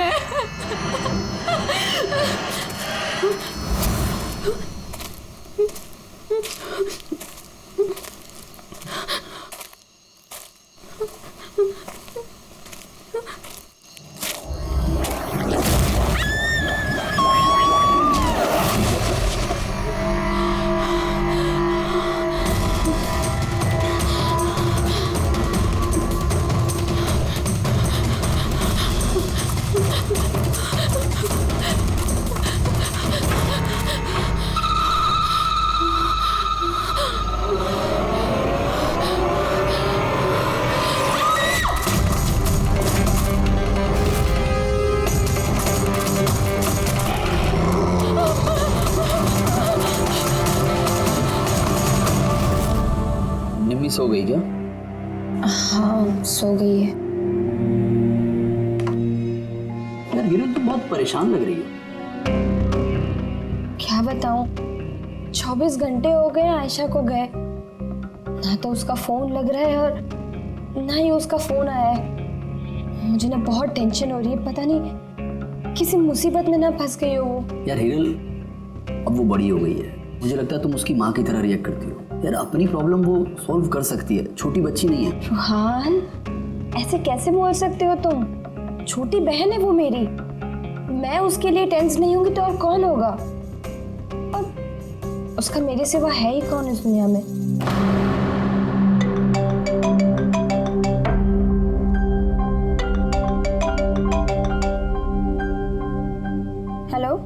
है। सो गई क्या? हाँ सो गई है। यार हिरल तो बहुत परेशान लग रही है। क्या बताऊं, 24 घंटे हो गए आयशा को गए, ना तो उसका फोन लग रहा है और ना ही उसका फोन आया है। मुझे ना बहुत टेंशन हो रही है, पता नहीं किसी मुसीबत में ना फंस गई हो वो। यार हिरल अब वो बड़ी हो गई है, मुझे लगता है तुम उसकी माँ की तरह रिएक्ट करती हो। यार अपनी प्रॉब्लम वो सॉल्व कर सकती है, छोटी बच्ची नहीं है। रुहान ऐसे कैसे बोल सकते हो तुम? छोटी बहन है वो मेरी, मैं उसके लिए टेंस नहीं होंगी तो और कौन होगा? और उसका मेरे सिवा है ही कौन इस दुनिया में? हेलो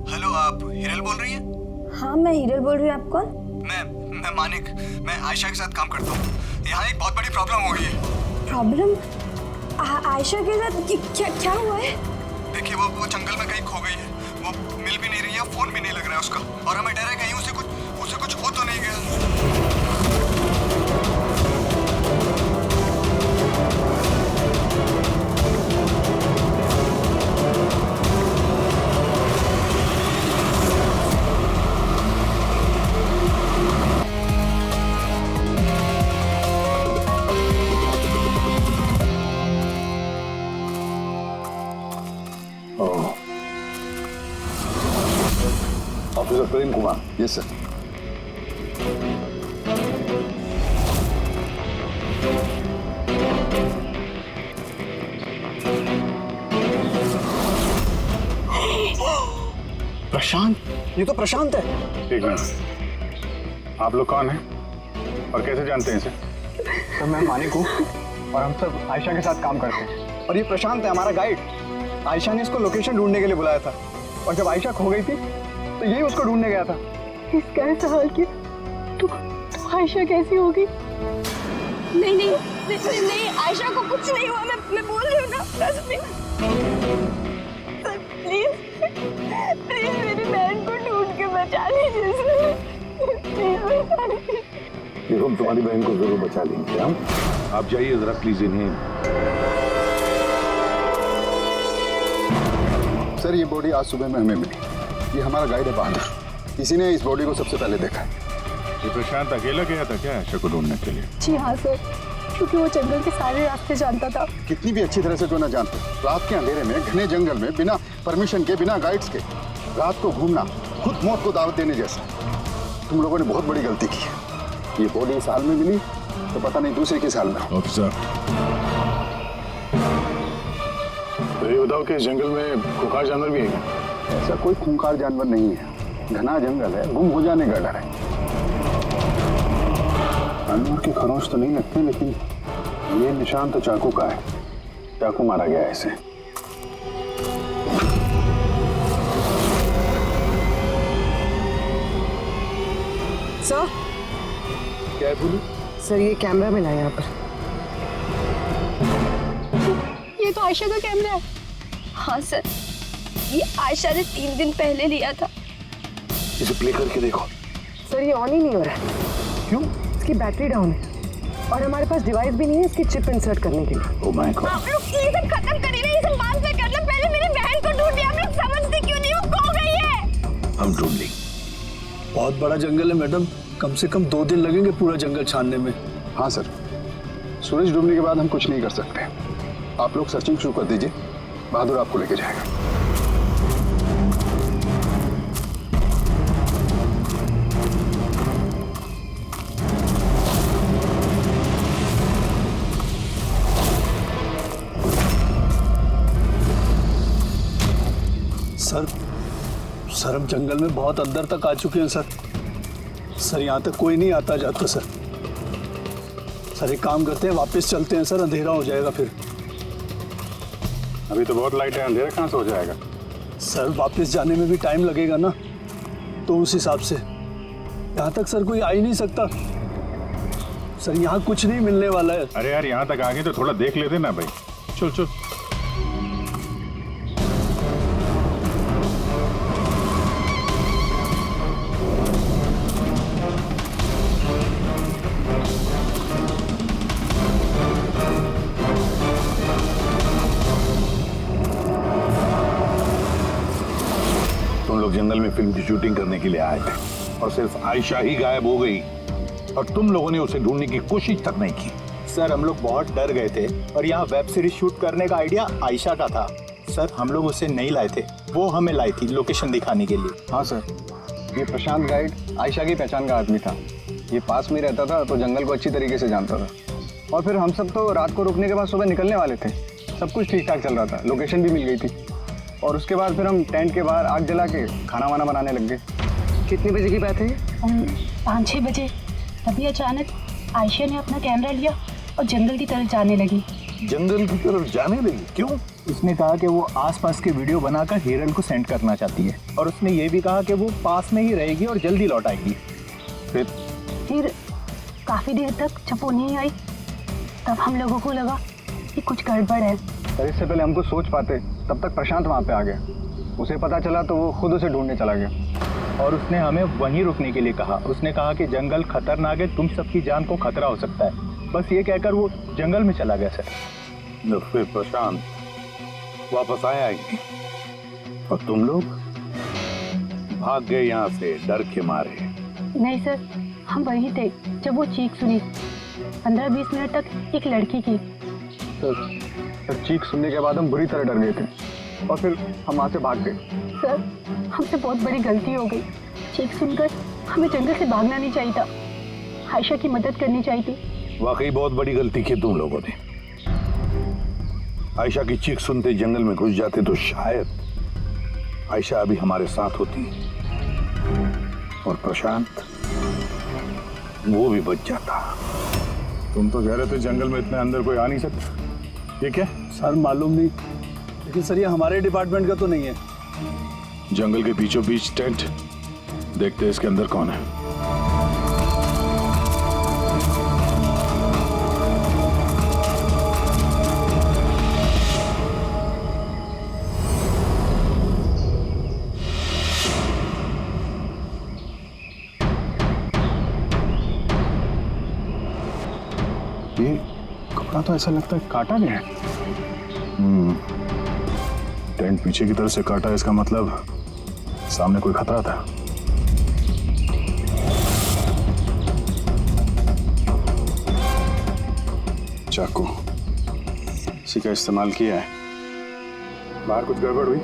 हेलो, आप हिरल बोल रही हैं? हाँ मैं हिरल बोल रही हूँ। आप कौन? मैं मानिक, मैं आयशा के साथ काम करता हूँ। यहाँ एक बहुत बड़ी प्रॉब्लम हो गई है। प्रॉब्लम? आयशा के साथ क्या हुआ है? देखिए वो जंगल में कहीं खो गई है, वो मिल भी नहीं रही है, फोन भी नहीं लग रहा है उसका, और हमें डर है कहीं उसे कुछ हो तो नहीं गया। Officer Prem Kumar. Yes sir. Prashant, ये तो प्रशांत है। एक मिनट, आप लोग कौन हैं और कैसे जानते हैं इसे? तो मैं मानिक हूँ और हम सब आयशा के साथ काम करते हैं, और ये प्रशांत है हमारा गाइड। आयशा ने इसको लोकेशन ढूंढने के लिए बुलाया था, और जब आयशा खो गई थी तो यही उसको ढूंढने गया था। इस कैसा हाल की तो आयशा कैसी होगी? नहीं आयशा को कुछ नहीं हुआ, मैं बोल रही हूँ ना। सर प्लीज मेरी बहन को ढूंढ के बचा लीजिए सर, प्लीज बचा लीजिए। हम तुम्हारी बहन को जरूर बचा लेंगे। हम आप जाइए जरा प्लीज इन्हें। सर ये बॉडी आज सुबह में हमें मिली। ये हमारा गाइड है बहादुर, इसी ने इस बॉडी को सबसे पहले देखा। ये प्रशांत अकेला गया था क्या आयशा को ढूंढने के लिए? जी हाँ सर, क्योंकि वो जंगल के सारे रास्ते जानता था। कितनी भी अच्छी तरह से क्यों ना जानते, रात के अंधेरे में घने जंगल में बिना परमिशन के, बिना गाइड्स के रात को घूमना खुद मौत को दावत देने जैसा। तुम लोगों ने बहुत बड़ी गलती की है। ये बॉडी इस हाल में मिली तो पता नहीं दूसरे किस हाल में। ऑफिसर तो ये बताओ कि इस जंगल में खूंखार जानवर भी है क्या? ऐसा कोई खूंखार जानवर नहीं है, घना जंगल है, गुम हो जाने का डर है। जानवर के खरोंच तो नहीं लगते, लेकिन ये निशान तो चाकू का है, चाकू मारा गया है इसे। सर क्या है बोली? सर ये कैमरा मिला है यहाँ पर। ये तो आयशा का कैमरा है। हाँ सर, ये आयशा ने 3 दिन पहले लिया था। इसे प्ले करके देखो। सर ये ऑन ही नहीं हो रहा है। क्यों? इसकी बैटरी डाउन है और हमारे पास डिवाइस भी नहीं है इसकी चिप इंसर्ट करने के लिए। Oh my God. आप लोग ये सब खत्म करिए ना, ये सब बाद में कर लो। पहले मेरी बहन को ढूंढिए। आप लोग समझते क्यों नहीं, वो खो गई है। हम ढूंढ लेंगे। बहुत बड़ा जंगल है मैडम, कम से कम 2 दिन लगेंगे पूरा जंगल छानने में। हाँ सर, सूरज डूबने के बाद हम कुछ नहीं कर सकते। आप लोग सर्चिंग शुरू कर दीजिए, बहादुर आपको लेके जाएगा। सर हम जंगल में बहुत अंदर तक आ चुके हैं सर यहाँ तक कोई नहीं आता जाता सर एक काम करते हैं, वापस चलते हैं सर, अंधेरा हो जाएगा फिर। अभी तो बहुत लाइट है, अंधेरा कहाँ से हो जाएगा? सर वापस जाने में भी टाइम लगेगा ना, तो उस हिसाब से यहाँ तक सर कोई आ ही नहीं सकता सर, यहाँ कुछ नहीं मिलने वाला है। अरे यार यहाँ तक आ गए तो थोड़ा देख लेते ना भाई। चल चल। तुम लोग जंगल में फिल्म की शूटिंग करने के लिए आए थे और सिर्फ आयशा ही गायब हो गई और तुम लोगों ने उसे ढूंढने की कोशिश तक नहीं की। सर हम लोग बहुत डर गए थे और यहाँ वेब सीरीज शूट करने का आइडिया आयशा का था। सर हम लोग उसे नहीं लाए थे, वो हमें लाई थी लोकेशन दिखाने के लिए। हाँ सर, ये प्रशांत गाइड आयशा की पहचान का आदमी था। ये पास में रहता था तो जंगल को अच्छी तरीके से जानता था। और फिर हम सब तो रात को रुकने के बाद सुबह निकलने वाले थे। सब कुछ ठीक ठाक चल रहा था, लोकेशन भी मिल गई थी। और उसके बाद फिर हम टेंट के बाहर आग जला के खाना वाना बनाने लग गए। कितने बजे की बात है? 5-6 बजे। तभी अचानक आयशा ने अपना कैमरा लिया और जंगल की तरफ जाने लगी। जंगल की तरफ जाने लगी? क्यों? उसने कहा कि वो आसपास के वीडियो बनाकर हिरल को सेंड करना चाहती है और उसने ये भी कहा कि वो पास में ही रहेगी और जल्दी लौट आएगी। फिर काफ़ी देर तक जब वो नहीं आई तब हम लोगों को लगा कि कुछ गड़बड़ है। पर इससे पहले हमको सोच पाते तब तक प्रशांत वहाँ पे आ गया। उसे पता चला तो वो खुद उसे ढूंढने चला गया और उसने हमें वहीं रुकने के लिए कहा। उसने कहा कि जंगल खतरनाक है, तुम सबकी जान को खतरा हो सकता है। बस ये कहकर वो जंगल में चला गया सर। फिर प्रशांत वापस आया ही नहीं और तुम लोग भाग गए यहाँ से डर के मारे। नहीं सर, हम वहीं थे जब वो चीख सुनी। 15-20 मिनट तक एक लड़की की। सर चीख सुनने के बाद हम बुरी तरह डर गए थे और फिर हम वहाँ से भाग गए। सर हमसे बहुत बड़ी गलती हो गई। चीख सुनकर हमें जंगल से भागना नहीं चाहिए था, आयशा की मदद करनी चाहिए थी। वाकई बहुत बड़ी गलती की तुम लोगों ने। आयशा की चीख सुनते जंगल में घुस जाते तो शायद आयशा अभी हमारे साथ होती और प्रशांत वो भी बच जाता। तुम तो कह रहे थे जंगल में इतने अंदर कोई आ नहीं सकता, ये क्या? सर मालूम नहीं, लेकिन सर ये हमारे डिपार्टमेंट का तो नहीं है। जंगल के बीचों बीच टेंट, देखते हैं इसके अंदर कौन है। ये कपड़ा तो ऐसा लगता है काटा गया है। टेंट पीछे की तरफ से काटा, इसका मतलब सामने कोई खतरा था। चाकू इसी का इस्तेमाल किया है। बाहर कुछ गड़बड़ हुई,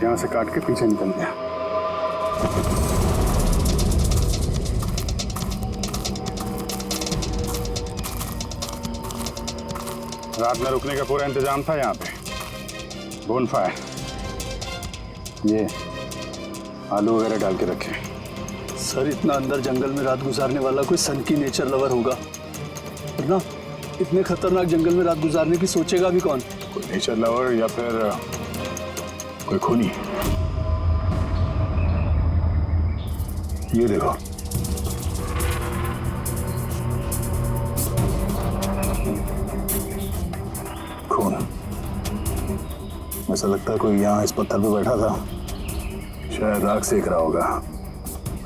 यहां से काट के पीछे निकल गया। रात में रुकने का पूरा इंतजाम था यहाँ पे। बोनफायर, ये आलू वगैरह डाल के रखे। सर इतना अंदर जंगल में रात गुजारने वाला कोई सन की नेचर लवर होगा, वरना इतने खतरनाक जंगल में रात गुजारने की सोचेगा भी कौन? कोई नेचर लवर या फिर कोई खूनी। ये देखो, खून। ऐसा लगता है कोई यहाँ इस पत्थर पे बैठा था, शायद आग सेक रहा होगा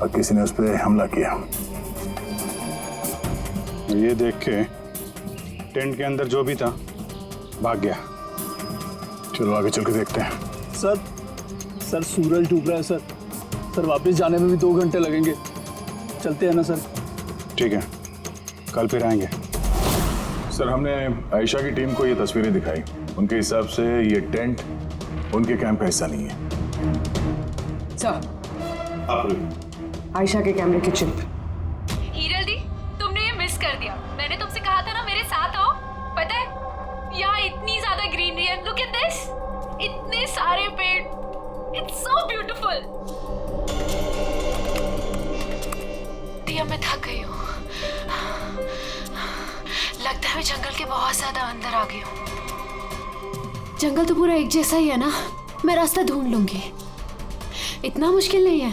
और किसी ने उस पर हमला किया। ये देख के टेंट के अंदर जो भी था भाग गया। चलो आगे चल के देखते हैं। सर सूरज डूब रहा है सर वापस जाने में भी 2 घंटे लगेंगे। चलते हैं ना सर? ठीक है, कल फिर आएंगे। सर हमने आयशा की टीम को ये तस्वीरें दिखाई। उनके हिसाब से ये टेंट उनके कैंप का हिस्सा नहीं है। सर, आयशा के कैमरे की चिप। हीरल दी, तुमने ये मिस कर दिया। मैंने तुमसे कहा था ना मेरे साथ आओ। पता है यहाँ इतनी ज्यादा ग्रीनरी है। लुक एट दिस, इतने सारे पेड़। It's so beautiful. दिया, मैं थक गई हूँ। लगता है मैं जंगल के बहुत ज्यादा अंदर आ गई हूँ। जंगल तो पूरा एक जैसा ही है ना। मैं रास्ता ढूंढ लूंगी, इतना मुश्किल नहीं है।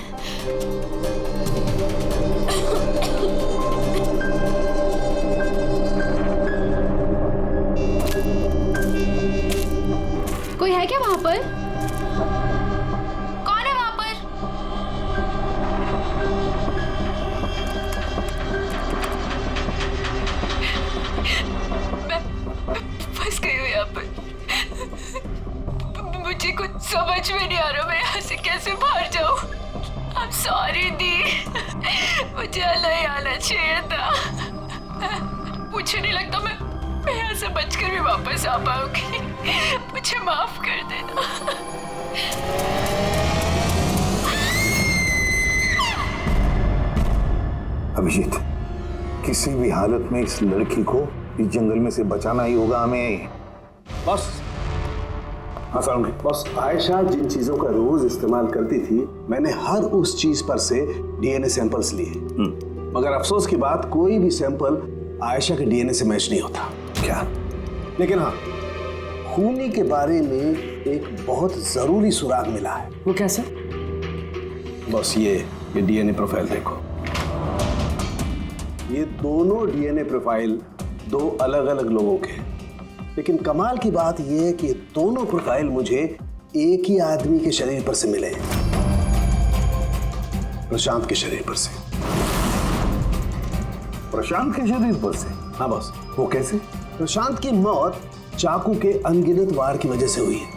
कोई है क्या वहां पर? कौन है वहां पर? मैं फंस गई हूँ यहाँ पर। मुझे कुछ समझ में नहीं आ रहा, मैं यहाँ से कैसे बाहर जाऊँ। I'm sorry दी, मुझे अलग आना चाहिए था। मुझे नहीं लगता मैं यहाँ से बचकर भी वापस आ पाऊंगी। मुझे माफ कर देना। अभिजीत, किसी भी हालत में इस लड़की को इस जंगल में से बचाना ही होगा हमें। बस, हाँ सारुण, बस आयशा जिन चीजों का रोज इस्तेमाल करती थी, मैंने हर उस चीज पर से डीएनए सैंपल्स लिए। मगर अफसोस की बात, कोई भी सैंपल आयशा के डीएनए से मैच नहीं होता। क्या? लेकिन हाँ, खूनी के बारे में एक बहुत जरूरी सुराग मिला है। वो कैसे? बस ये डीएनए प्रोफाइल देखो। ये दोनों डीएनए प्रोफाइल दो अलग अलग लोगों के हैं। लेकिन कमाल की बात यह है कि दोनों प्रोफाइल मुझे एक ही आदमी के शरीर पर से मिले हैं, प्रशांत के शरीर पर से। प्रशांत के शरीर पर से? हाँ बस। वो कैसे? प्रशांत की मौत चाकू के अनगिनत वार की वजह से हुई है,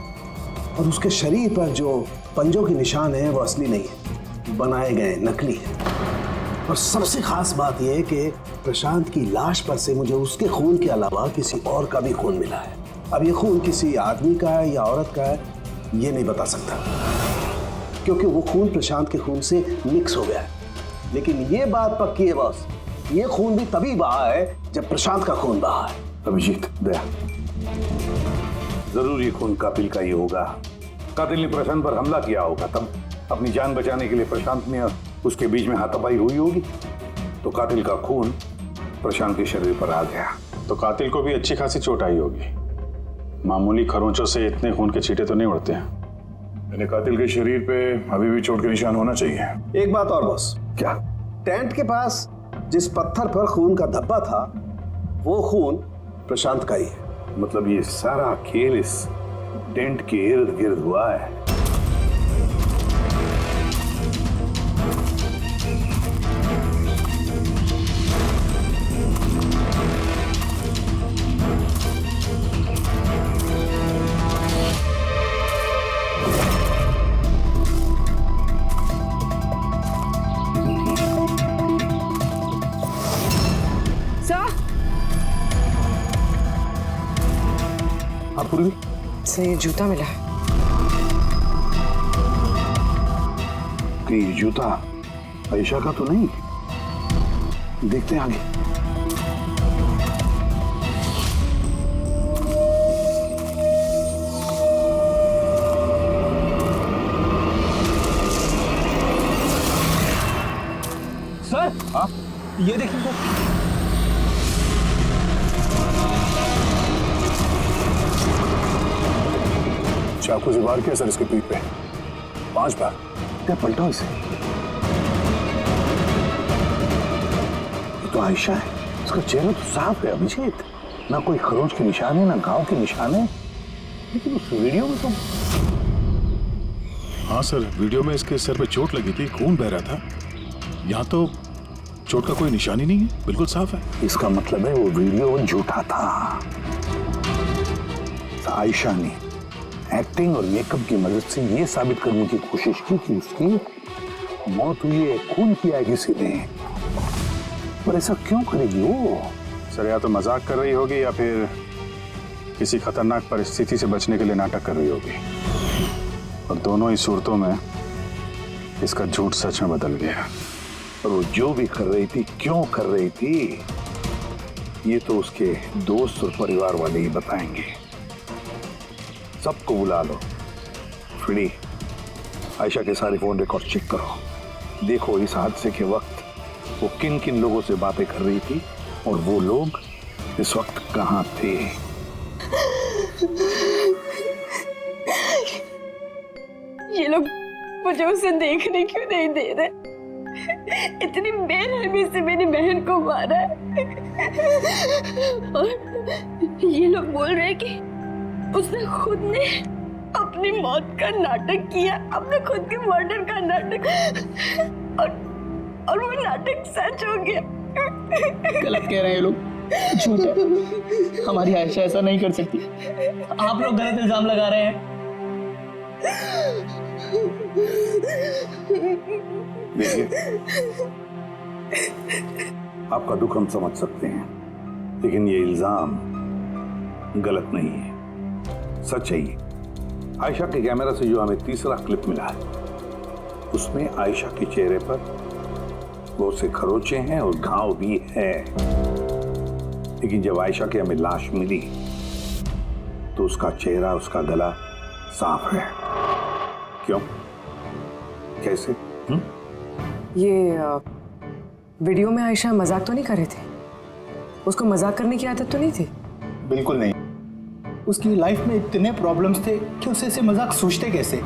और उसके शरीर पर जो पंजों के निशान हैं वो असली नहीं है, बनाए गए नकली है। और सबसे खास बात यह है कि प्रशांत की लाश पर से मुझे उसके खून के अलावा किसी और का भी खून मिला है। अब ये खून किसी आदमी का है या औरत का है, ये नहीं बता सकता, क्योंकि वो खून प्रशांत के खून से मिक्स हो गया है। लेकिन ये बात पक्की है बॉस, ये खून भी तभी बहा है जब प्रशांत का खून बहा है। अभिजीत, दया, जरूर ये खून कातिल का ही होगा। कातिल ने प्रशांत पर हमला किया होगा, तब अपनी जान बचाने के लिए प्रशांत ने उसके बीच में हाथापाई हुई होगी, तो कातिल का खून प्रशांत के शरीर पर आ गया। तो कातिल को भी अच्छी खासी चोट आई होगी। मामूली खरोंचों से इतने खून के छींटे तो नहीं उड़ते हैं। मैंने कातिल के शरीर पे अभी भी चोट के निशान होना चाहिए। एक बात और बॉस। क्या? टेंट के पास जिस पत्थर पर खून का धब्बा था, वो खून प्रशांत का ही है। मतलब ये सारा खेल इस टेंट के इर्द गिर्द हुआ है। से ये जूता मिला है। कि ये जूता आयशा का तो नहीं? देखते हैं आगे। सर, हाँ? ये देखिए सर। चाकू से वार किया सर इसके पीठ पे 5 बार। क्या पलटा इसे? ये तो आयशा है, इसका चेहरा तो साफ है अभिजीत, ना कोई खरोंच के निशान है ना घाव के निशान है। लेकिन उस वीडियो में तो हाँ सर, वीडियो में इसके सर पे चोट लगी थी, खून बह रहा था। यहाँ तो चोट का कोई निशान ही नहीं है, बिल्कुल साफ है। इसका मतलब है वो वीडियो झूठा था। आयशा ने एक्टिंग और मेकअप की मदद से ये साबित करने की कोशिश की कि उसकी मौत हुई है, खून किया है किसी ने। पर ऐसा क्यों करेगी वो? सर या तो मजाक कर रही होगी या फिर किसी खतरनाक परिस्थिति से बचने के लिए नाटक कर रही होगी, और दोनों ही सूरतों में इसका झूठ सच में बदल गया। और वो जो भी कर रही थी, क्यों कर रही थी, ये तो उसके दोस्त और परिवार वाले ही बताएंगे। सबको बुला लो। फ्री आयशा के सारे फोन रिकॉर्ड चेक करो। देखो इस हादसे के वक्त वो किन किन लोगों से बातें कर रही थी और वो लोग इस वक्त कहाँ थे। ये लोग मुझे उसे देखने क्यों नहीं दे रहे? इतनी बेरहमी से मेरी बहन को मारा है। और ये लोग बोल रहे हैं कि उसने खुद ने अपनी मौत का नाटक किया, अपने खुद के मर्डर का नाटक, और वो नाटक सच हो गया। गलत कह रहे हैं ये लोग, झूठ है। हमारी आयशा ऐसा नहीं कर सकती। आप लोग गलत इल्जाम लगा रहे हैं। देखिए, आपका दुख हम समझ सकते हैं, लेकिन ये इल्जाम गलत नहीं है, सच है ये। आयशा के कैमरा से जो हमें तीसरा क्लिप मिला है, उसमें आयशा के चेहरे पर बहुत से खरोचे हैं और घाव भी है। लेकिन जब आयशा की हमें लाश मिली तो उसका चेहरा, उसका गला साफ है। क्यों? कैसे? ये वीडियो में आयशा मजाक तो नहीं कर रहे थे? उसको मजाक करने की आदत तो नहीं थी? बिल्कुल नहीं। उसकी लाइफ में इतने प्रॉब्लम्स थे कि उसे ऐसे मजाक सूझते कैसे?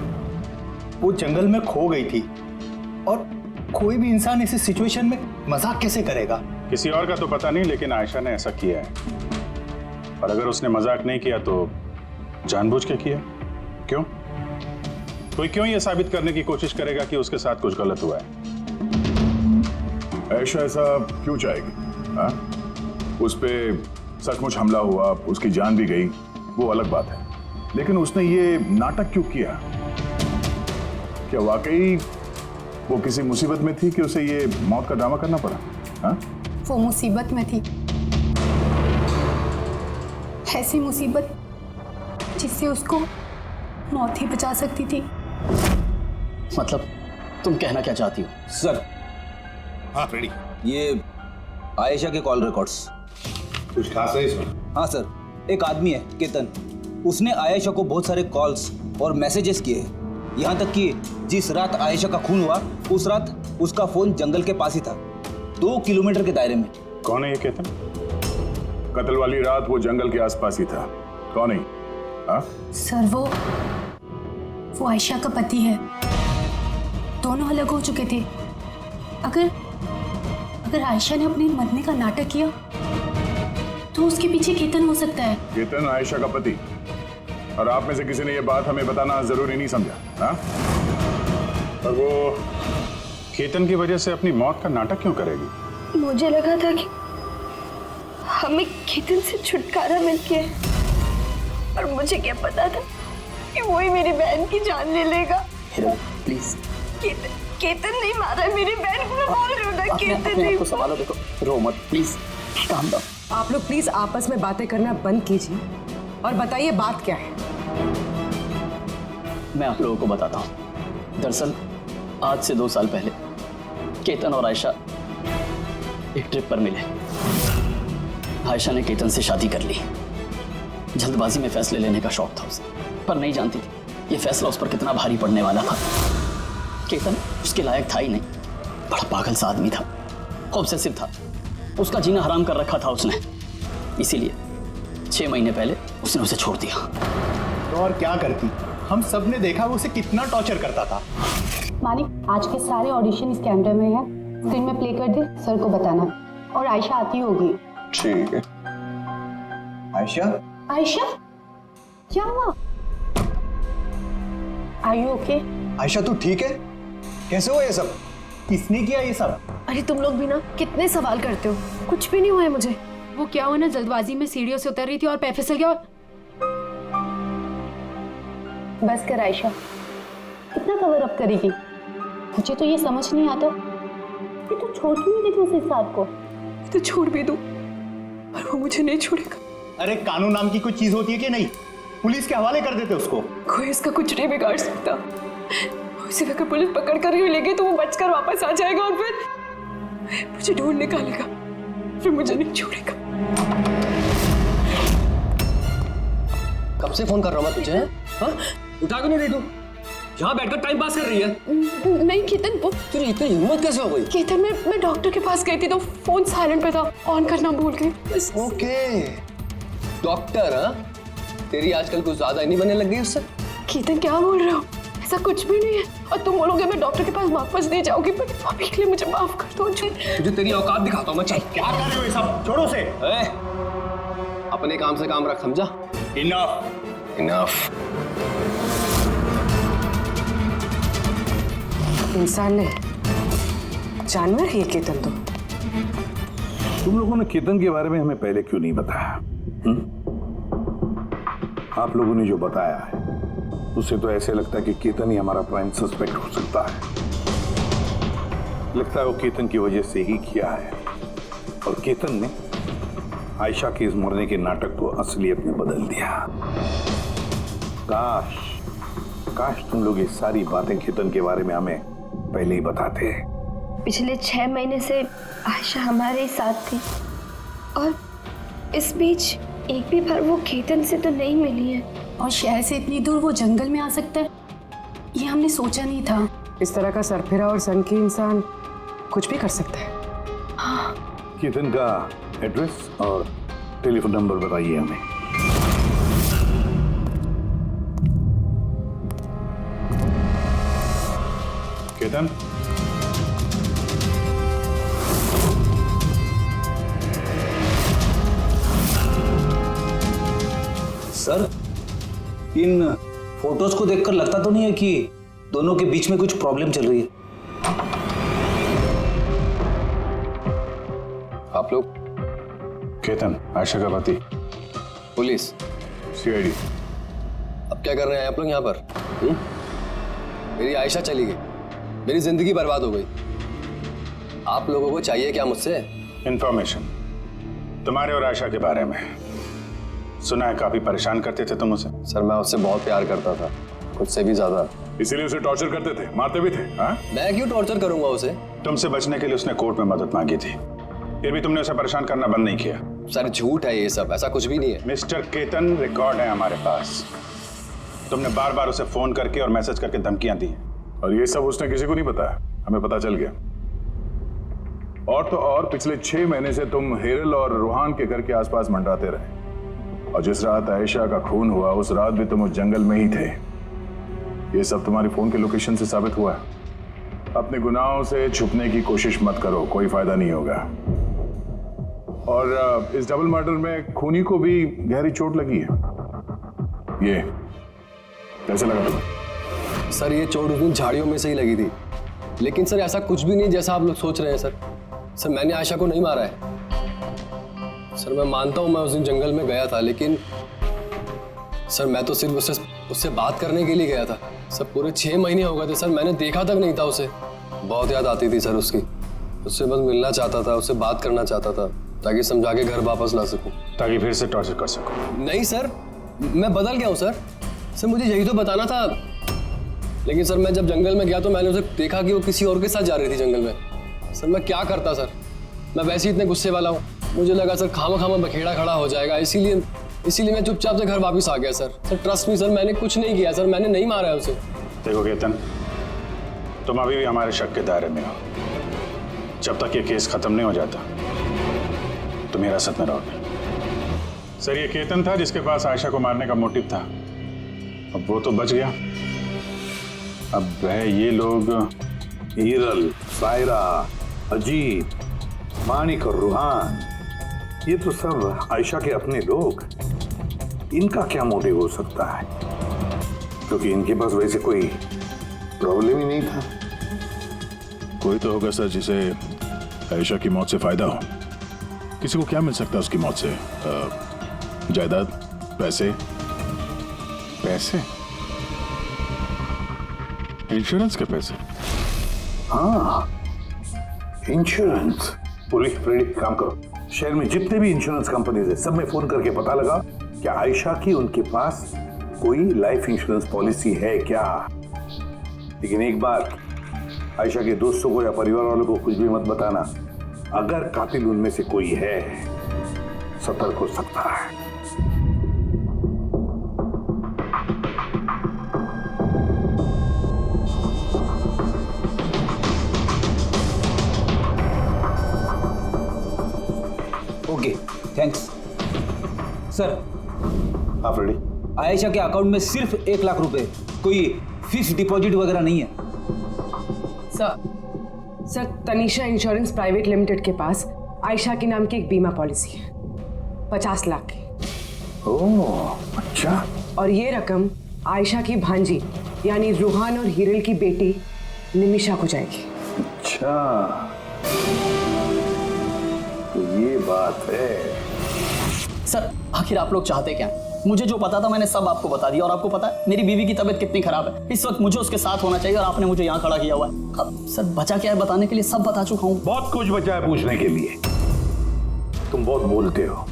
वो जंगल में खो गई थी, और कोई भी इंसान ऐसी सिचुएशन में मजाक कैसे करेगा? किसी और का तो पता नहीं, लेकिन आयशा ने ऐसा किया है। और अगर उसने मजाक नहीं किया तो जानबूझ के किया। क्यों? कोई क्यों ये साबित करने की कोशिश करेगा कि उसके साथ कुछ गलत हुआ है? ऐशा ऐसा क्यों चाहेगी? हाँ? उस पे सचमुच हमला हुआ, उसकी जान भी गई, वो अलग बात है। लेकिन उसने ये नाटक क्यों किया? क्या वाकई वो किसी मुसीबत में थी कि उसे ये मौत का ड्रामा करना पड़ा? हाँ? वो मुसीबत में थी, ऐसी मुसीबत जिससे उसको मौत ही बचा सकती थी। मतलब तुम कहना क्या चाहती हो? सर, हाँ रेडी। ये आयशा के कॉल रिकॉर्ड्स। कुछ खास है इसमें? हाँ सर, एक आदमी है केतन, उसने आयशा को बहुत सारे कॉल्स और मैसेजेस किए हैं। यहाँ तक कि जिस रात आयशा का खून हुआ, उस रात उसका फोन जंगल के पास ही था, 2 किलोमीटर के दायरे में। कौन है ये केतन? कत्ल वाली रात वो जंगल के आसपास ही था। कौन है? हाँ? सर, वो आयशा का पति है। दोनों अलग हो चुके थे। अगर आयशा ने अपने मरने का नाटक किया तो उसके पीछे केतन हो सकता है। केतन आयशा का पति? और आप में से किसी ने ये बात हमें बताना जरूरी नहीं समझा? हाँ? और वो केतन की वजह से अपनी मौत का नाटक क्यों करेगी? मुझे लगा था कि हमें केतन से छुटकारा मिल गया, और मुझे क्या पता था कि वही मेरी बहन की जान ले लेगा। प्लीज। केतन नहीं मारा है मेरी बहन को, मैं बोल रही हूँ ना, केतन नहीं। संभालो, देखो, रो मत प्लीज, काम डाउन। आप लोग प्लीज आपस में बातें करना बंद कीजिए और बताइए बात क्या है। मैं आप लोगों को बताता हूँ। दरअसल आज से 2 साल पहले केतन और आयशा एक ट्रिप पर मिले। आयशा ने केतन से शादी कर ली। जल्दबाजी में फैसले लेने का शौक था उसे, पर नहीं जानती थी ये फैसला उस पर कितना भारी पड़ने वाला था। केतन उसके लायक था ही नहीं, बड़ा पागल सा आदमी था, ऑब्सेसिव था, उसका जीना हराम कर रखा था उसने। इसीलिए 6 महीने पहले उसने उसे छोड़ दिया। तो और क्या करती? हम सब ने देखा वो उसे कितना टॉर्चर करता था। मानिक, आज के सारे ऑडिशन इस कैमरे में है, स्क्रीन में प्ले कर दे, सर को बताना। और आयशा आती होगी। ठीक है। आयशा? आयशा, क्या हुआ? Are you okay? आयशा तू ठीक है? कैसे हुआ ये सब? किसने किया ये सब? अरे तुम लोग भी ना कितने सवाल करते हो, कुछ भी नहीं हुआ है मुझे। वो क्या हुआ ना, जल्दबाजी में सीढ़ियों से उतर रही थी और पैर फिसल गया। बस कर आयशा, कितना कवर अप करेगी? मुझे तो ये समझ नहीं आता कि तू छोड़ क्यों नहीं देती उस इंसान को? तो छोड़ भी दूं, पर वो मुझे नहीं छोड़ेगा। अरे कानून नाम की कोई चीज होती है कि नहीं? पुलिस के हवाले कर देते उसको। कोई इसका कुछ नहीं बिगाड़ सकता। उसे अगर पुलिस पकड़ कर ही लेगी तो वो बचकर वापस आ जाएगा और फिर मुझे ढूंढ निकालेगा, फिर मुझे नहीं छोड़ेगा। कब से फोन कर रहा हूँ मैं तुझे? हाँ? उठा क्यों नहीं रही तू? यहाँ बैठकर टाइम पास कर रही है। नहीं केतन, वो तेरी इतनी हिम्मत कैसे हो गई? केतन मैं डॉक्टर के पास गई थी तो फोन साइलेंट पे था, ऑन करना भूल गई। Okay, doctor? हाँ, तेरी आजकल कुछ ज्यादा ही नहीं बनने लग गई उससे। केतन क्या बोल रहे हो? ऐसा कुछ भी नहीं है। और तुम बोलोगे मैं डॉक्टर के पास वापस नहीं जाऊंगी, पर अभी के लिए मुझे माफ कर दो। तुझे तेरी औकात दिखाता हूँ मैं। चल। क्या कर रहे हो ये सब? छोड़ो उसे। अपने काम से काम रख, समझा? इनफ। इनफ। इंसान ने जानवर है केतन तो। तुम लोगों ने केतन के बारे में हमें पहले क्यों नहीं बताया? आप लोगों ने जो बताया है उससे तो ऐसे लगता है कि केतन ही हमारा प्राइम सस्पेक्ट हो सकता है। लगता है वो केतन की वजह से ही किया है, और केतन ने आयशा के इस मरने के नाटक को असलियत में बदल दिया। काश तुम लोग ये सारी बातें केतन के बारे में हमें पहले ही बताते। पिछले 6 महीने से आयशा हमारे ही साथ थी और इस बीच एक भी बार वो केतन से तो नहीं मिली है। और शहर से इतनी दूर वो जंगल में आ सकता है, ये हमने सोचा नहीं था। इस तरह का सरफिरा और सन की इंसान कुछ भी कर सकता है। हाँ। केतन का एड्रेस और टेलीफोन नंबर बताइए हमें। केतन, सर, इन फोटोज को देखकर लगता तो नहीं है कि दोनों के बीच में कुछ प्रॉब्लम चल रही है? आप लोग? केतन आयशा का पति। पुलिस? सीआईडी। अब क्या कर रहे हैं आप लोग यहाँ पर? मेरी आयशा चली गई, मेरी जिंदगी बर्बाद हो गई। आप लोगों को चाहिए क्या मुझसे? इंफॉर्मेशन तुम्हारे और आयशा के बारे में। सुना है काफी परेशान करते थे तुम उसे। सर मैं उससे बहुत प्यार करता था, खुद से भी ज्यादा। इसीलिए उसे टॉर्चर करते थे, मारते भी थे? हाँ? मैं क्यों टॉर्चर करूंगा उसे? तुमसे बचने के लिए उसने कोर्ट में मदद मांगी थी, फिर भी तुमने उसे परेशान करना बंद नहीं किया। सर झूठ है ये सब, ऐसा कुछ भी नहीं है। मिस्टर केतन, रिकॉर्ड है हमारे पास। तुमने बार बार उसे फोन करके और मैसेज करके धमकियां दी, और ये सब उसने किसी को नहीं बताया, हमें पता चल गया। और तो और पिछले 6 महीने से तुम हेरल और रूहान के घर के आसपास मंडराते रहे, और जिस रात आयशा का खून हुआ उस रात भी तुम उस जंगल में ही थे। ये सब तुम्हारी फोन के लोकेशन से साबित हुआ है। अपने गुनाहों से छुपने की कोशिश मत करो, कोई फायदा नहीं होगा। और इस डबल मर्डर में खूनी को भी गहरी चोट लगी है। ये कैसे लगा तुम्हें? सर ये चोट उस दिन झाड़ियों में से ही लगी थी, लेकिन सर ऐसा कुछ भी नहीं जैसा आप लोग सोच रहे हैं। सर मैंने आयशा को नहीं मारा है। सर मैं मानता हूं मैं उस दिन जंगल में गया था, लेकिन सर मैं तो सिर्फ उससे बात करने के लिए गया था। सर पूरे 6 महीने हो गए थे सर, मैंने देखा तक नहीं था उसे। बहुत याद आती थी सर उसकी, उससे बस मिलना चाहता था, उससे बात करना चाहता था ताकि समझा के घर वापस ला सकूं, ताकि फिर से टॉर्चर कर सको। नहीं सर, मैं बदल गया हूँ सर मुझे यही तो बताना था। लेकिन सर मैं जब जंगल में गया तो मैंने उसे देखा कि वो किसी और के साथ जा रही थी जंगल में। सर मैं क्या करता सर, मैं वैसे ही इतने गुस्से वाला हूँ। मुझे लगा सर खामा बखेड़ा खड़ा हो जाएगा, इसीलिए मैं चुपचाप से घर वापस आ गया। सर ट्रस्ट मी सर, मैंने कुछ नहीं किया सर, मैंने नहीं मारा है उसे। देखो केतन, तुम अभी भी हमारे शक के दायरे में हो। जब तक ये केस खत्म नहीं हो जाता तुम हिरासत में रहोगे। सर ये केतन था जिसके पास आयशा को मारने का मोटिव था, अब वो तो बच गया। अब है ये लोग हीरल, सायरा, अजीत, मानिक और रूहान, ये तो सब आयशा के अपने लोग। इनका क्या मोटिव हो सकता है? क्योंकि इनके पास वैसे कोई प्रॉब्लम ही नहीं था। कोई तो होगा सर जिसे आयशा की मौत से फायदा हो। किसी को क्या मिल सकता है उसकी मौत से? जायदाद, पैसे, इंश्योरेंस के पैसे। हाँ, इंश्योरेंस। पूरी फ्रेडी काम करो, शहर में जितने भी इंश्योरेंस कंपनीज है सब में फोन करके पता लगा कि आयशा की उनके पास कोई लाइफ इंश्योरेंस पॉलिसी है क्या। लेकिन एक बात, आयशा के दोस्तों को या परिवार वालों को कुछ भी मत बताना। अगर कातिल उनमें से कोई है, सतर्क हो सकता है। Okay, thanks sir. आप रेडी? आयशा के अकाउंट में सिर्फ 1 लाख रुपए, कोई फिक्स डिपॉजिट वगैरह नहीं है। Sir Tanisha insurance private limited के पास आयशा के नाम की एक बीमा पॉलिसी है 50 लाख की। ओह अच्छा। और ये रकम आयशा की भांजी यानी रूहान और हिरल की बेटी निमिषा को जाएगी। अच्छा, तो ये बात है। सर आखिर आप लोग चाहते क्या? मुझे जो पता था मैंने सब आपको बता दिया, और आपको पता है मेरी बीवी की तबीयत कितनी खराब है। इस वक्त मुझे उसके साथ होना चाहिए और आपने मुझे यहाँ खड़ा किया हुआ है। अब सर बचा क्या है बताने के लिए? सब बता चुका हूँ। बहुत कुछ बचा है पूछने के लिए। तुम बहुत बोलते हो,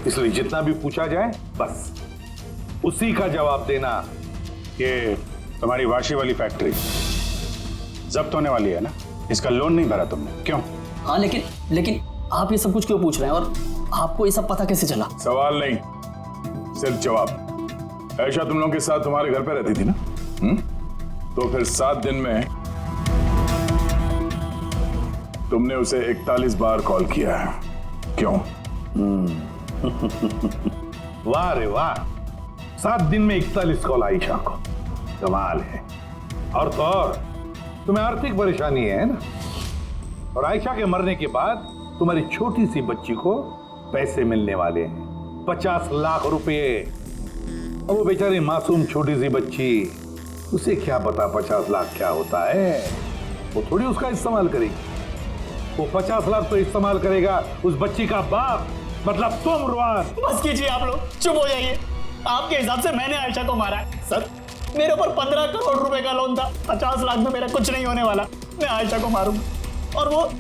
इसलिए जितना भी पूछा जाए बस उसी का जवाब देना। ये तुम्हारी वाशी वाली फैक्ट्री जब्त होने वाली है ना? इसका लोन नहीं भरा तुमने, क्यों? हाँ लेकिन आप ये सब कुछ क्यों पूछ रहे हैं, और आपको ये सब पता कैसे चला? सवाल नहीं, सिर्फ जवाब। आयशा तुम लोगों के साथ तुम्हारे घर पे रहती थी ना? तो फिर 7 दिन में तुमने उसे 41 बार कॉल किया है, क्यों? वाह रे वाह, 7 दिन में 41 कॉल आयशा को, कमाल है। और तो और तुम्हें आर्थिक परेशानी है ना, और आयशा के मरने के बाद तुम्हारी छोटी सी बच्ची को पैसे मिलने वाले हैं 50 लाख रुपए। अब वो बेचारी मासूम छोटी सी बच्ची, उसे क्या पता 50 लाख क्या होता है? वो थोड़ी उसका इस्तेमाल करेगी। वो 50 लाख तो इस्तेमाल करेगा उस बच्ची का बाप, मतलब तुम रुआन। बस कीजिए आप लोग, चुप हो जाइए। आपके हिसाब से मैंने आयशा को मारा है? सर मेरे ऊपर 15 करोड़ रुपए का लोन था, 50 लाख में मेरा कुछ नहीं होने वाला। मैं आयशा को मारूंगा, और वो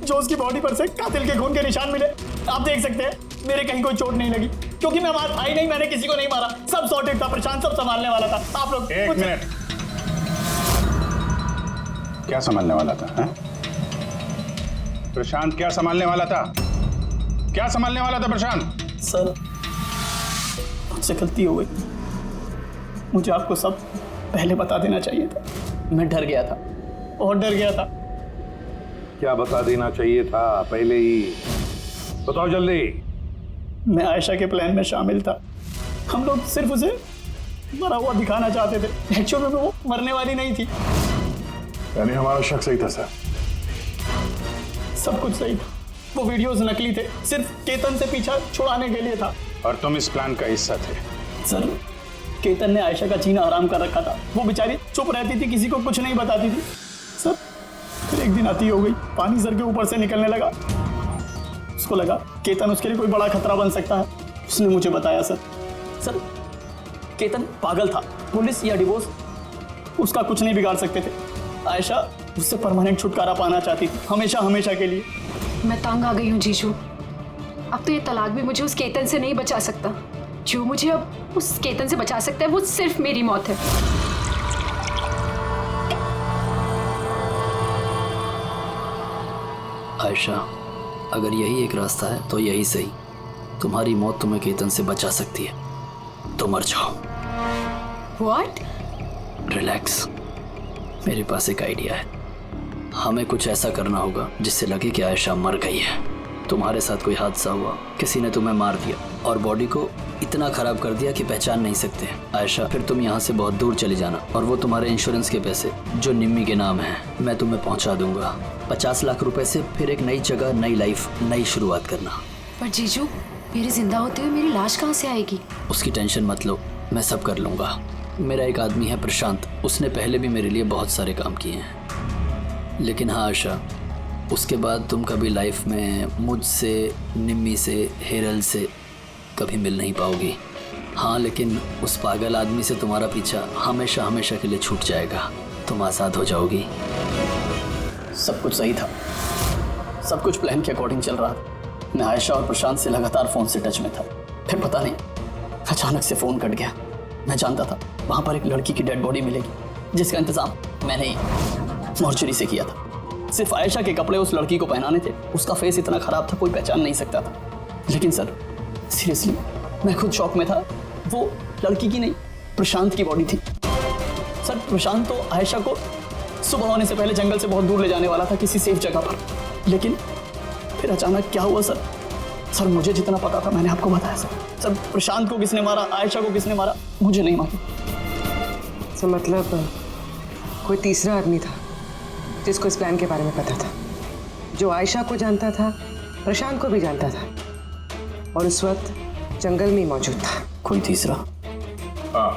जो उसकी बॉडी पर से कातिल के खून के निशान मिले, आप देख सकते हैं मेरे कहीं कोई चोट नहीं लगी, क्योंकि मैं मार था ही नहीं, मैंने किसी को नहीं मारा। सब सॉर्टेड था, प्रशांत सब संभालने वाला था। आप लोग एक मिनट, क्या संभालने वाला था? है? प्रशांत क्या संभालने वाला था? क्या संभालने वाला था प्रशांत? सर मुझसे गलती हो गई, मुझे आपको सब पहले बता देना चाहिए था। मैं डर गया था, बहुत डर गया था। क्या बता देना चाहिए था पहले ही? बताओ जल्दी। मैं आयशा के प्लान में शामिल था। हम लोग सिर्फ उसे मरा हुआ दिखाना चाहते थे, एक्चुअल में वो मरने वाली नहीं थी। यानी हमारा शक सही था सर? सब कुछ सही था, वो वीडियोस नकली थे, सिर्फ केतन से पीछा छुड़ाने के लिए था। और तुम इस प्लान का हिस्सा थे? सर केतन ने आयशा का जीना हराम कर रखा था। वो बेचारी चुप रहती थी, किसी को कुछ नहीं बताती थी। सर फिर एक दिन आती हो गई, पानी सर के ऊपर से निकलने लगा। उसको लगा केतन उसके लिए कोई बड़ा खतरा बन सकता है, उसने मुझे बताया। सर केतन पागल था, पुलिस या डिवोर्स उसका कुछ नहीं बिगाड़ सकते थे। आयशा उससे परमानेंट छुटकारा पाना चाहती थी, हमेशा हमेशा के लिए। मैं तंग आ गई हूँ जीजू, अब तो ये तलाक भी मुझे उस केतन से नहीं बचा सकता। जो मुझे अब उस केतन से बचा सकता है वो सिर्फ मेरी मौत है। आयशा अगर यही एक रास्ता है तो यही सही। तुम्हारी मौत तुम्हें केतन से बचा सकती है, तो मर जाओ। What? रिलैक्स, मेरे पास एक आइडिया है। हमें कुछ ऐसा करना होगा जिससे लगे कि आयशा मर गई है। तुम्हारे साथ कोई हादसा हुआ, किसी ने तुम्हें मार दिया और बॉडी को इतना खराब कर दिया कि पहचान नहीं सकते। आयशा फिर तुम यहाँ से बहुत दूर चले जाना, और वो तुम्हारे इंश्योरेंस के पैसे जो निम्मी के नाम है मैं तुम्हें पहुँचा दूंगा। 50 लाख रुपए से फिर एक नई जगह, नई लाइफ, नई शुरुआत करना। पर जीजू मेरे जिंदा होते हुए मेरी लाश कहाँ से आएगी? उसकी टेंशन मत लो, मैं सब कर लूँगा। मेरा एक आदमी है प्रशांत, उसने पहले भी मेरे लिए बहुत सारे काम किए हैं। लेकिन हाँ आशा, उसके बाद तुम कभी लाइफ में मुझसे, निम्मी से, हेरल से कभी मिल नहीं पाओगी। हाँ लेकिन उस पागल आदमी से तुम्हारा पीछा हमेशा हमेशा के लिए छूट जाएगा, तुम आज़ाद हो जाओगी। सब कुछ सही था, सब कुछ प्लान के अकॉर्डिंग चल रहा था। मैं आयशा और प्रशांत से लगातार फोन से टच में था। फिर पता नहीं अचानक से फोन कट गया। मैं जानता था वहां पर एक लड़की की डेड बॉडी मिलेगी, जिसका इंतजाम मैंने ही मॉर्चरी से किया था। सिर्फ आयशा के कपड़े उस लड़की को पहनाने थे। उसका फेस इतना खराब था कोई पहचान नहीं सकता था। लेकिन सर सीरियसली मैं खुद शॉक में था। वो लड़की की नहीं, प्रशांत की बॉडी थी। सर प्रशांत तो आयशा को सुबह होने से पहले जंगल से बहुत दूर ले जाने वाला था, किसी सेफ जगह पर। लेकिन फिर अचानक क्या हुआ सर? सर मुझे जितना पता था मैंने आपको बताया सर। सर प्रशांत को किसने मारा, आयशा को किसने मारा, मुझे नहीं मालूम। तो मतलब कोई तीसरा आदमी था जिसको इस प्लान के बारे में पता था, जो आयशा को जानता था, प्रशांत को भी जानता था, और उस वक्त जंगल में ही मौजूद था। कोई तीसरा? हाँ,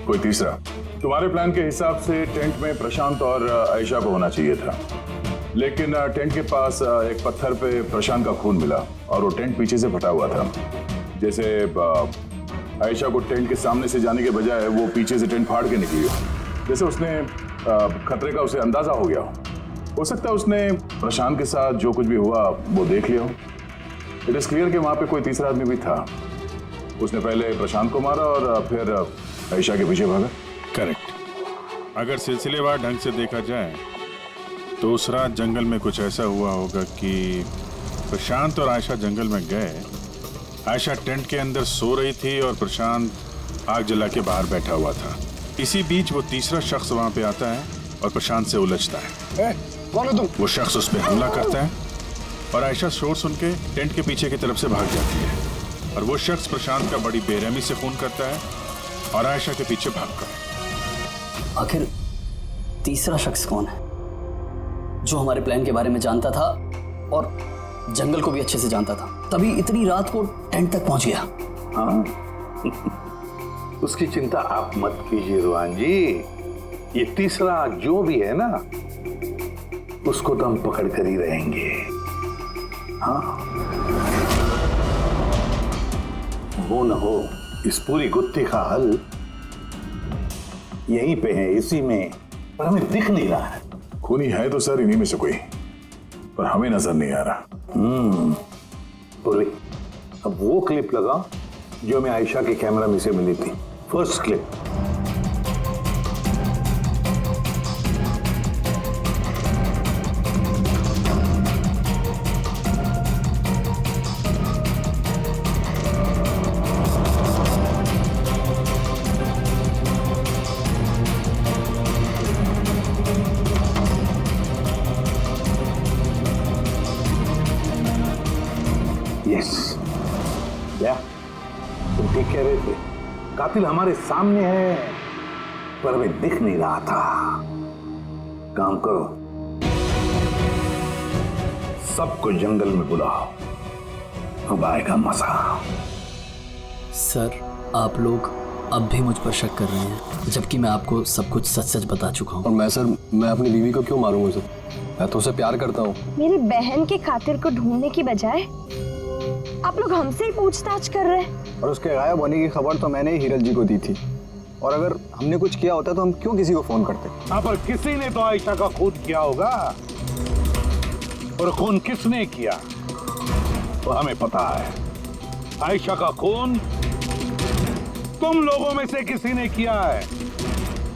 कोई तीसरा। तुम्हारे प्लान के हिसाब से टेंट में प्रशांत और आयशा को होना चाहिए था, लेकिन टेंट के पास एक पत्थर पे प्रशांत का खून मिला और वो टेंट पीछे से फटा हुआ था। जैसे आयशा को टेंट के सामने से जाने के बजाय वो पीछे से टेंट फाड़ के निकली हो, जैसे उसने खतरे का उसे अंदाजा हो गया हो सकता है उसने प्रशांत के साथ जो कुछ भी हुआ वो देख लिया हो। इट इज क्लियर कि वहां पे कोई तीसरा आदमी भी था। उसने पहले प्रशांत को मारा और फिर आयशा के पीछे भागा। करेक्ट। अगर सिलसिलेवार ढंग से देखा जाए तो उस रात जंगल में कुछ ऐसा हुआ होगा कि प्रशांत और आयशा जंगल में गए। आयशा टेंट के अंदर सो रही थी और प्रशांत आग जला के बाहर बैठा हुआ था। इसी बीच वो तीसरा शख्स वहां पे आता है और प्रशांत से उलझता है। कौन हो तुम? वो शख्स उस पर हमला करता है और आयशा शोर सुन के टेंट के पीछे की तरफ से भाग जाती है और वो शख्स प्रशांत का बड़ी बेरहमी से खून करता है और आयशा के पीछे भागकर। आखिर तीसरा शख्स कौन है जो हमारे प्लान के बारे में जानता था और जंगल को भी अच्छे से जानता था, तभी इतनी रात को टेंट तक पहुंच गया? हाँ उसकी चिंता आप मत कीजिए रुहान जी। ये तीसरा जो भी है ना उसको तो हम पकड़ कर ही रहेंगे। हाँ वो न हो इस पूरी गुत्थी का हल यहीं पे है, इसी में, पर हमें दिख नहीं रहा है। खूनी है तो सर इन्हीं में से कोई, पर हमें नजर नहीं आ रहा। पूर्वी अब वो क्लिप लगा जो हमें आयशा के कैमरा में से मिली थी, फर्स्ट क्लिप। यस क्या तुम ठीक कह रहे थे, कातिल हमारे सामने है पर हमें दिख नहीं रहा था। काम करो, सबको जंगल में बुलाओ, अब आएगा मजा। सर आप लोग अब भी मुझ पर शक कर रहे हैं, जबकि मैं आपको सब कुछ सच सच बता चुका हूँ। और मैं अपनी बीवी को क्यों मारूंगा सर? मैं तो उसे प्यार करता हूँ। मेरी बहन के कातिल को ढूंढने की बजाय आप लोग हमसे ही पूछताछ कर रहे हैं। और उसके गायब होने की खबर तो मैंने ही हीरल जी को दी थी, और अगर हमने कुछ किया होता तो हम क्यों किसी को फोन करते? हाँ पर किसी ने तो आयशा का खून किया होगा, और खून किसने किया तो हमें पता है। आयशा का खून तुम लोगों में से किसी ने किया है,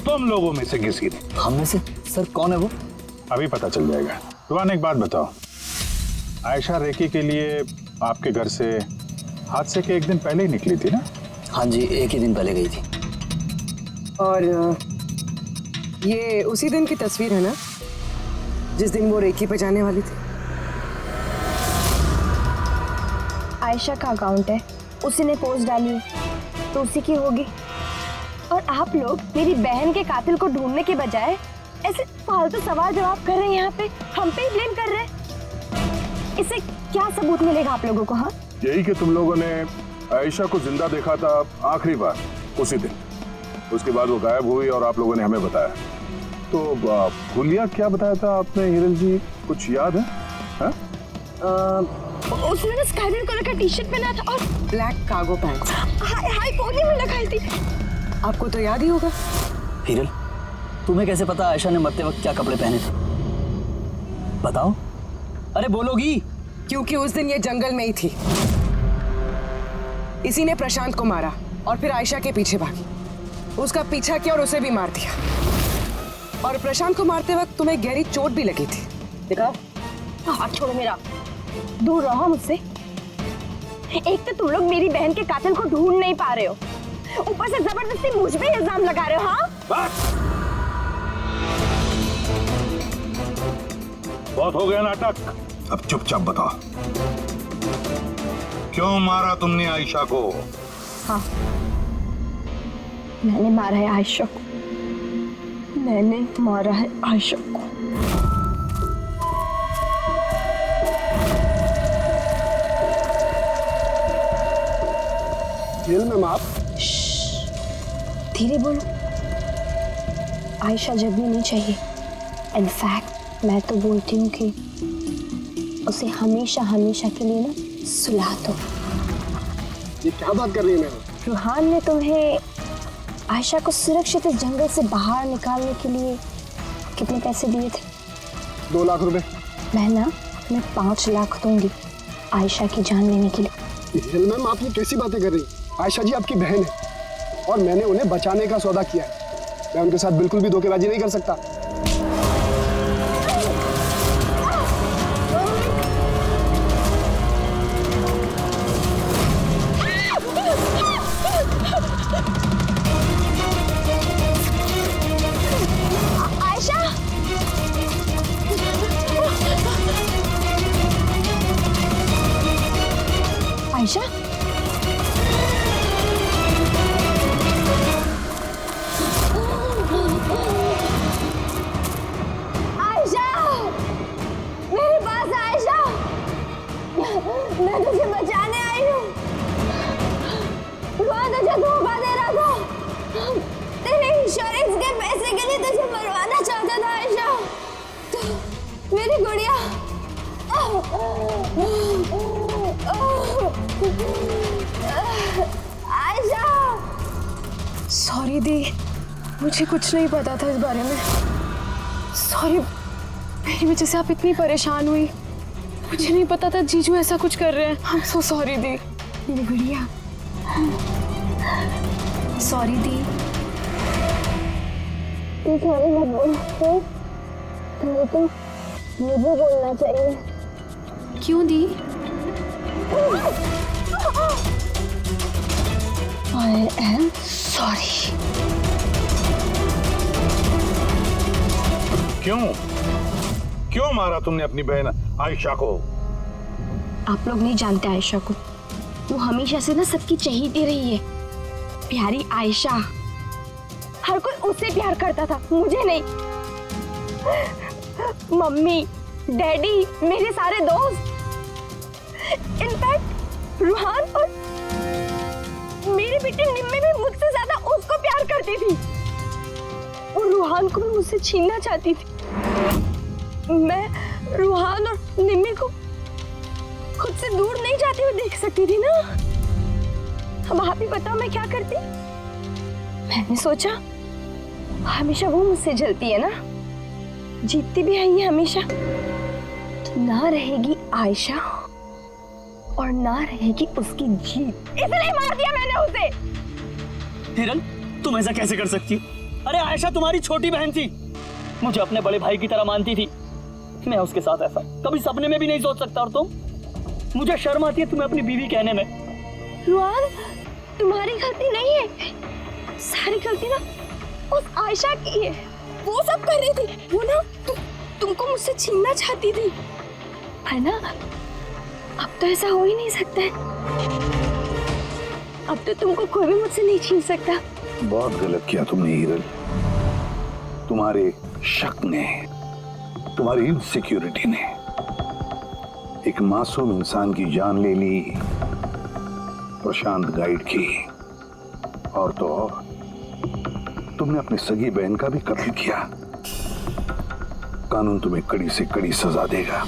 तुम लोगों में से किसी ने। हम में से? सर कौन है वो? अभी पता चल जाएगा। रुहान एक बात बताओ, आयशा रेकी के लिए आपके घर से हादसे के एक दिन पहले ही निकली थी ना? हाँ जी, एक ही दिन पहले गई थी। और ये उसी दिन की तस्वीर है ना जिस दिन वो रेकी पे जाने वाली थी? आयशा का अकाउंट है, उसी ने पोस्ट डाली है तो उसी की होगी। और आप लोग मेरी बहन के कातिल को ढूंढने के बजाय ऐसे फालतू सवाल जवाब कर रहे हैं, यहाँ पे हम पे ही ब्लेम कर रहे हैं। इससे क्या सबूत मिलेगा आप लोगों को? हाँ यही कि तुम लोगों ने आयशा को जिंदा देखा था आखिरी बार उसी दिन, उसके बाद वो गायब हुई और आप लोगों ने हमें बताया। तो हुलिया क्या बताया था आपने हीरल जी, कुछ याद है? हा? उसने ना स्काई ब्लू कलर का टी शर्ट पहना था और black cargo pants. High pony में लगाई थी। आपको तो याद ही होगा। हीरल तुम्हें कैसे पता आयशा ने मरते वक्त क्या कपड़े पहने थे? बताओ। अरे बोलोगी? क्योंकि उस दिन ये जंगल में ही थी। इसी ने प्रशांत को मारा और फिर आयशा के पीछे भागी, उसका पीछा किया और उसे भी मार दिया। और प्रशांत को मारते वक्त तुम्हें गहरी चोट भी लगी थी, देखा? हाथ छोड़ो मेरा, दूर रहो मुझसे। एक तो तुम लोग मेरी बहन के कातिल को ढूंढ नहीं पा रहे हो, ऊपर से जबरदस्ती मुझ पे इल्जाम लगा रहे हो। हाँ बहुत हो गया नाटक, अब चुपचाप बताओ, क्यों मारा तुमने आयशा को? हाँ, मैंने मारा है आयशा को, मैंने मारा है आयशा को। जेल में माफ? धीरे बोलो, आयशा जब भी नहीं चाहिए। इनफैक्ट मैं तो बोलती हूँ कि उसे हमेशा हमेशा के लिए ना सुला दो। ये क्या बात कर रही है? रूहान ने तुम्हें आयशा को सुरक्षित इस जंगल से बाहर निकालने के लिए कितने पैसे दिए थे? 2 लाख रुपए। मैं 5 लाख दूंगी आयशा की जान लेने के लिए। जेल मैम, आप ये कैसी बातें कर रही? आयशा जी आपकी बहन है और मैंने उन्हें बचाने का सौदा किया है। मैं उनके साथ बिल्कुल भी धोखेबाजी नहीं कर सकता। आयशा, आयशा, मेरे पास आयशा, मैं तुझे बचाने आई हूँ। वो तुझे धोखा दे रहा था, तेरे इंश्योरेंस के पैसे के लिए तुझे मरवाना चाहता था आयशा। तो मेरी गुड़िया, आयशा। सॉरी दी, मुझे कुछ नहीं पता था इस बारे में। सॉरी, मेरी वजह से आप इतनी परेशान हुई। मुझे नहीं पता था जीजू ऐसा कुछ कर रहे हैं। I'm so sorry दी, मेरी गुड़िया। सॉरी दी। सॉरी मत बोलो, तो मुझे बोलना चाहिए। क्यों दी? I am sorry. क्यों मारा तुमने अपनी बहन आयशा को? आप लोग नहीं जानते आयशा को, वो हमेशा से ना सबकी चहेती रही है। प्यारी आयशा, हर कोई उससे प्यार करता था, मुझे नहीं। मम्मी, डैडी, मेरे सारे दोस्त, इनफैक्ट रूहान और मेरी बेटी निम्मी भी मुझसे ज्यादा उसको प्यार करती थी। वो रूहान को भी मुझसे छीनना चाहती थी। मैं रूहान और निम्मी को खुद से दूर नहीं जाते हुए देख सकती थी ना। अब आप ही बताओ मैं क्या करती? मैंने सोचा हमेशा वो मुझसे जलती है ना, जीतती भी है ये हमेशा, तो ना रहेगी आयशा और ना रहेगी उसकी जीत। इसलिए मार दिया मैंने उसे। हिरन, तुम ऐसा कैसे कर सकती हो? अरे आयशा तुम्हारी छोटी बहन थी, मुझे अपने बड़े भाई की तरह मानती थी। मैं उसके साथ ऐसा कभी सपने में भी नहीं सोच सकता। और तुम, मुझे शर्म आती है तुम्हें अपनी बीवी कहने में। रुआन, तुम्हारी गलती नहीं है, सारी गलती ना उस आयशा की है। वो सब कर रही थी, वो ना तुमको मुझसे छीनना चाहती थी, है ना? अब तो ऐसा हो ही नहीं सकता है। अब तो तुमको कोई भी मुझसे नहीं छीन सकता। बहुत गलत किया तुमने हिरन। तुम्हारे शक ने, तुम्हारी इनसिक्योरिटी ने एक मासूम इंसान की जान ले ली, प्रशांत गाइड की। और तो और तुमने अपनी सगी बहन का भी कत्ल किया। कानून तुम्हें कड़ी से कड़ी सजा देगा।